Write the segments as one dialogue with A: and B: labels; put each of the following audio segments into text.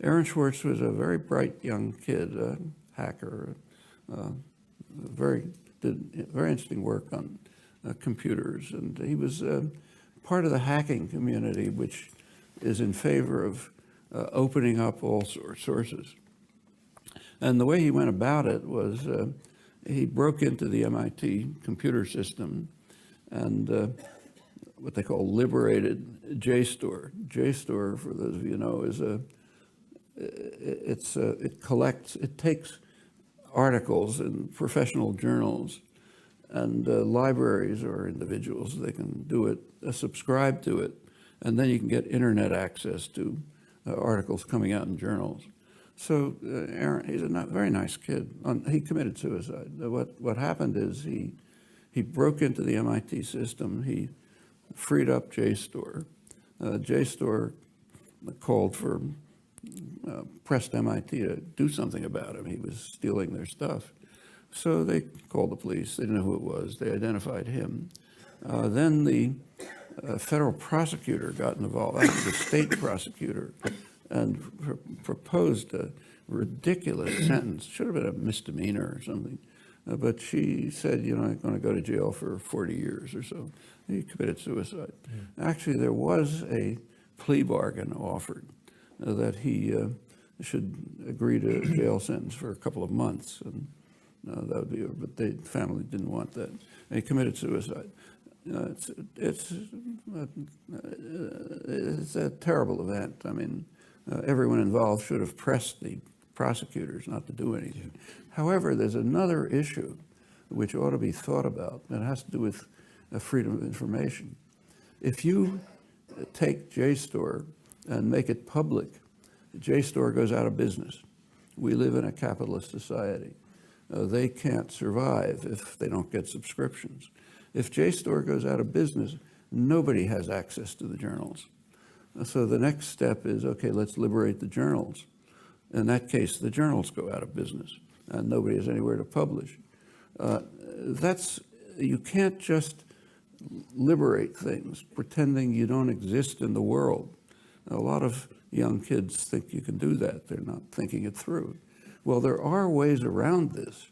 A: Aaron Swartz was a very bright young kid, a hacker, did very interesting work on computers, and he was part of the hacking community, which is in favor of opening up all sources. And the way he went about it was he broke into the MIT computer system and what they call liberated JSTOR. JSTOR, for those of you who know, is it takes articles in professional journals, and libraries or individuals, they can do it, subscribe to it, and then you can get internet access to articles coming out in journals. So Aaron, he's a very nice kid. He committed suicide. What happened is he broke into the MIT system. He freed up JSTOR. JSTOR pressed MIT to do something about him. He was stealing their stuff. So they called the police. They didn't know who it was. They identified him. Then the federal prosecutor got involved, actually the state prosecutor, and proposed a ridiculous sentence. Should have been a misdemeanor or something. But she said, you're not going to go to jail for 40 years or so. He committed suicide. Actually, there was a plea bargain offered that he should agree to a jail sentence for a couple of months. And that would be, but the family didn't want that. And he committed suicide. It's a terrible event. I mean, everyone involved should have pressed the prosecutors not to do anything. However, there's another issue which ought to be thought about, and it has to do with freedom of information. If you take JSTOR and make it public, JSTOR goes out of business. We live in a capitalist society. They can't survive if they don't get subscriptions. If JSTOR goes out of business, nobody has access to the journals. So the next step is, okay, let's liberate the journals. In that case, the journals go out of business and nobody has anywhere to publish. You can't just liberate things pretending you don't exist in the world. A lot of young kids think you can do that. They're not thinking it through. Well, there are ways around this,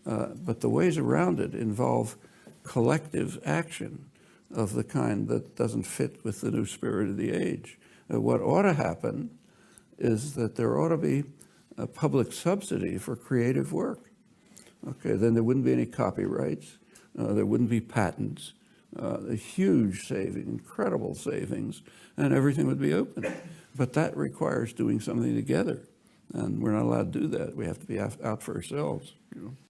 A: but the ways around it involve collective action of the kind that doesn't fit with the new spirit of the age. What ought to happen is that there ought to be a public subsidy for creative work. Okay, then there wouldn't be any copyrights, there wouldn't be patents, a huge saving, incredible savings, and everything would be open. But that requires doing something together, and we're not allowed to do that. We have to be out for ourselves, you know.